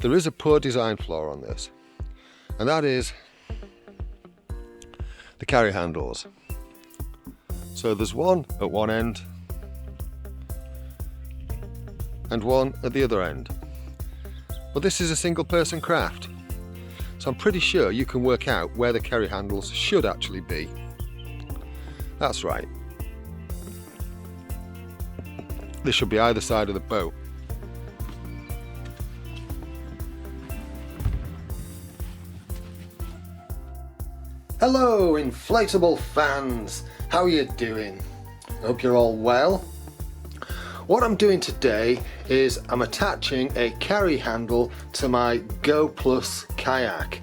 there is a poor design flaw on this, and that is the carry handles. So there's one at one end and one at the other end. But this is a single person craft, so I'm pretty sure you can work out where the carry handles should actually be. That's right. This should be either side of the boat. Hello inflatable fans, how are you doing? I hope you're all well. What I'm doing today is I'm attaching a carry handle to my GoPlus kayak.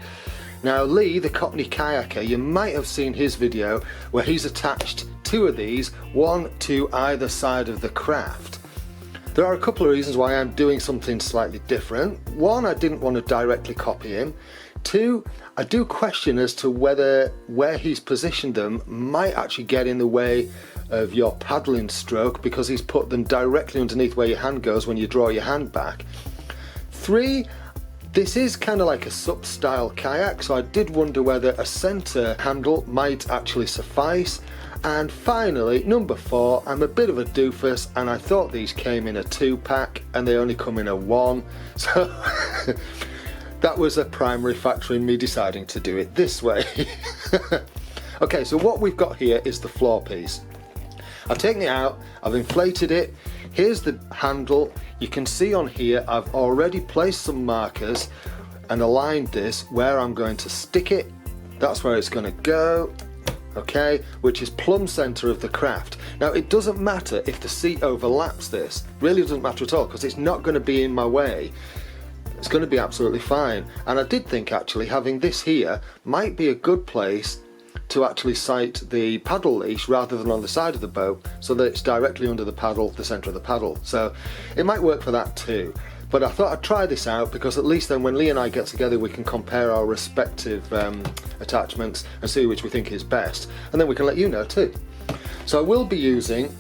Now Lee, the Cockney kayaker, you might have seen his video where he's attached two of these, one to either side of the craft. There are a couple of reasons why I'm doing something slightly different. One, I didn't want to directly copy him. Two, I do question as to whether where he's positioned them might actually get in the way of your paddling stroke, because he's put them directly underneath where your hand goes when you draw your hand back. Three, this is kind of like a SUP style kayak, so I did wonder whether a center handle might actually suffice. And finally, number four, I'm a bit of a doofus and I thought these came in a 2-pack and they only come in a 1, so that was a primary factor in me deciding to do it this way. Okay, so what we've got here is the floor piece. I've taken it out, I've inflated it. Here's the handle. You can see on here I've already placed some markers and aligned this where I'm going to stick it. That's where it's going to go, okay, which is plumb center of the craft. Now it doesn't matter if the seat overlaps this, really doesn't matter at all, because it's not going to be in my way. It's going to be absolutely fine. And I did think actually having this here might be a good place to actually sight the paddle leash rather than on the side of the boat, so that it's directly under the paddle, the center of the paddle. So it might work for that too. But I thought I'd try this out, because at least then when Lee and I get together we can compare our respective attachments and see which we think is best, and then we can let you know too. So I will be using,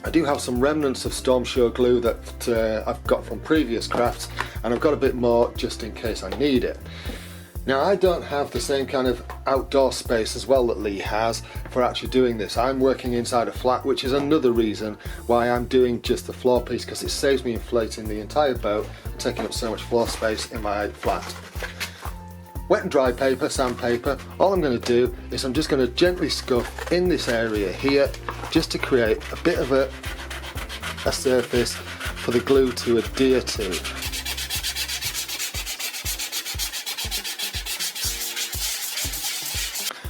I do have some remnants of Storm Shore glue that I've got from previous crafts, and I've got a bit more just in case I need it. Now I don't have the same kind of outdoor space as well that Lee has for actually doing this. I'm working inside a flat, which is another reason why I'm doing just the floor piece, because it saves me inflating the entire boat and taking up so much floor space in my flat. Wet and dry paper, sandpaper, all I'm going to do is I'm just going to gently scuff in this area here, just to create a bit of a surface for the glue to adhere to.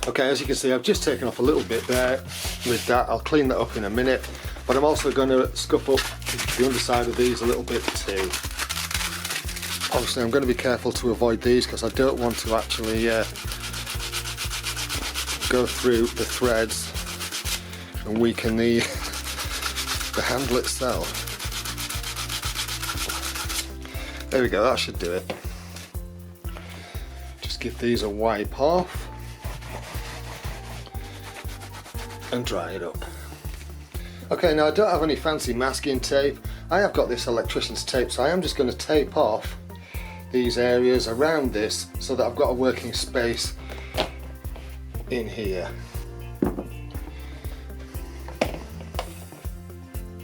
Okay, as you can see, I've just taken off a little bit there with that. I'll clean that up in a minute, but I'm also going to scuff up the underside of these a little bit too. Obviously I'm going to be careful to avoid these, because I don't want to actually go through the threads and weaken the handle itself. There we go, that should do it. Just give these a wipe off and dry it up. Okay, now I don't have any fancy masking tape. I have got this electrician's tape, so I am just going to tape off these areas around this so that I've got a working space in here.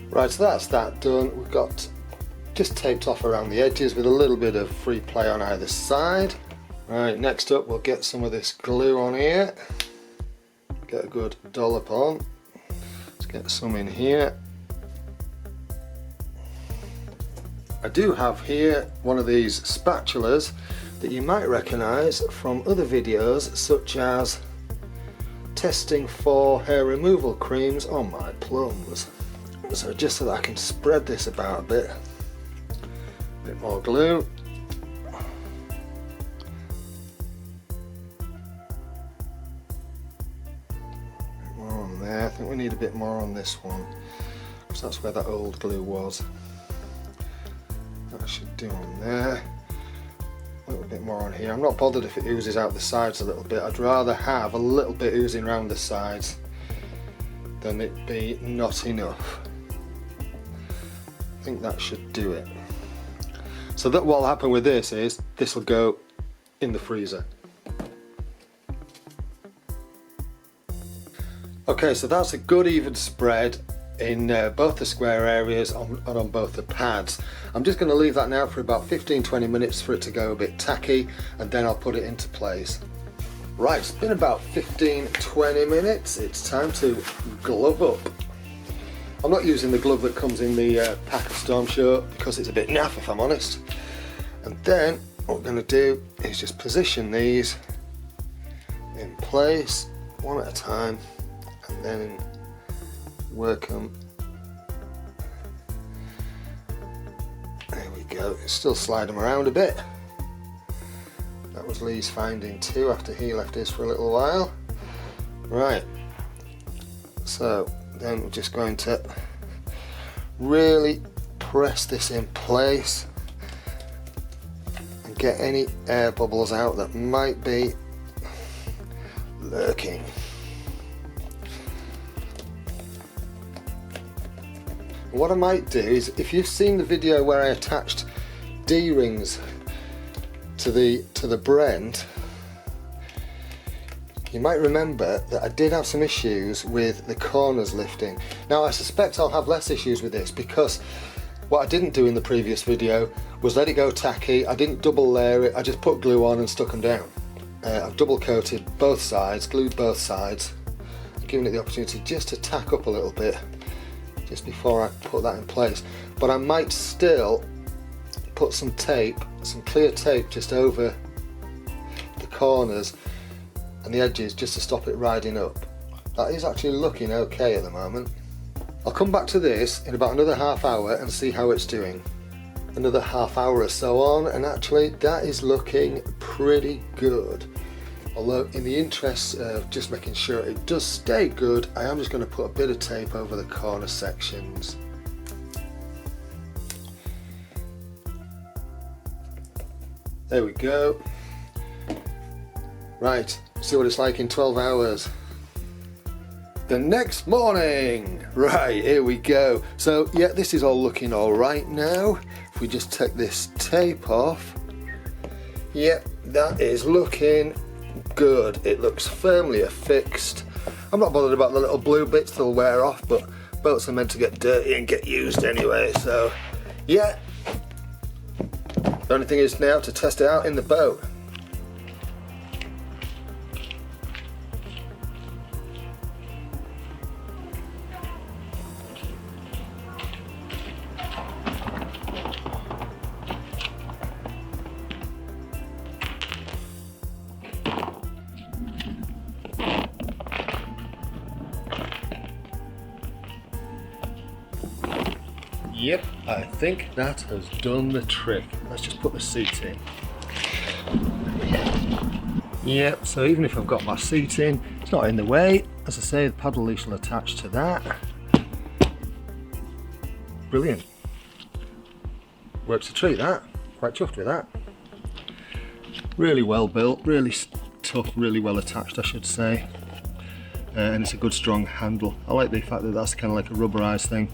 Right, so that's that done. We've got just taped off around the edges with a little bit of free play on either side. Right, next up we'll get some of this glue on here. Get a good dollop on. Let's get some in here. I do have here one of these spatulas that you might recognise from other videos, such as testing for hair removal creams on my plums. So just so that I can spread this about a bit more glue. I think we need a bit more on this one, because that's where that old glue was. That should do on there. A little bit more on here. I'm not bothered if it oozes out the sides a little bit. I'd rather have a little bit oozing around the sides than it be not enough. I think that should do it. So that what will happen with this is this will go in the freezer. Okay, so that's a good even spread in both the square areas and on both the pads. I'm just going to leave that now for about 15-20 minutes for it to go a bit tacky, and then I'll put it into place. Right, it's been about 15-20 minutes. It's time to glove up. I'm not using the glove that comes in the pack of Storm Shirt because it's a bit naff, if I'm honest. And then what we're going to do is just position these in place one at a time, and then work them. There we go. Still slide them around a bit. That was Lee's finding too after he left his for a little while. Right, so then we're just going to really press this in place and get any air bubbles out that might be lurking. What I might do is, if you've seen the video where I attached D-rings to the Brent, you might remember that I did have some issues with the corners lifting. Now I suspect I'll have less issues with this because what I didn't do in the previous video was let it go tacky. I didn't double layer it, I just put glue on and stuck them down. I've double coated both sides, glued both sides, giving it the opportunity just to tack up a little bit just before I put that in place. But I might still put some tape, some clear tape just over the corners and the edges just to stop it riding up. That is actually looking okay at the moment. I'll come back to this in about another half hour and see how it's doing. Another half hour or so on, and actually that is looking pretty good. Although in the interest of just making sure it does stay good, I am just going to put a bit of tape over the corner sections. There we go. Right, see what it's like in 12 hours. The next morning. Right, here we go. So yeah, this is all looking all right now. If we just take this tape off, yep, that is looking good. It looks firmly affixed. I'm not bothered about the little blue bits, they'll wear off, but boats are meant to get dirty and get used anyway, so yeah. The only thing is now to test it out in the boat. Yep, I think that has done the trick. Let's just put the seat in. Yep, so even if I've got my seat in, it's not in the way. As I say, the paddle leash will attach to that. Brilliant. Works a treat, that. Quite chuffed with that. Really well built, really tough, really well attached, I should say. And it's a good strong handle. I like the fact that that's kind of like a rubberized thing.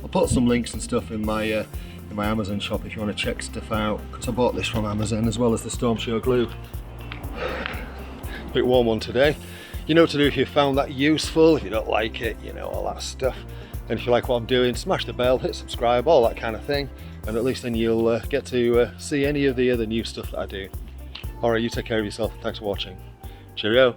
I'll put some links and stuff in my Amazon shop if you want to check stuff out, because I bought this from Amazon as well as the Storm Shirt glue. Bit warm one today. You know what to do if you found that useful. If you don't like it, you know, all that stuff. And if you like what I'm doing, smash the bell, hit subscribe, all that kind of thing, and at least then you'll get to see any of the other new stuff that I do. Alright, you take care of yourself. Thanks for watching. Cheerio.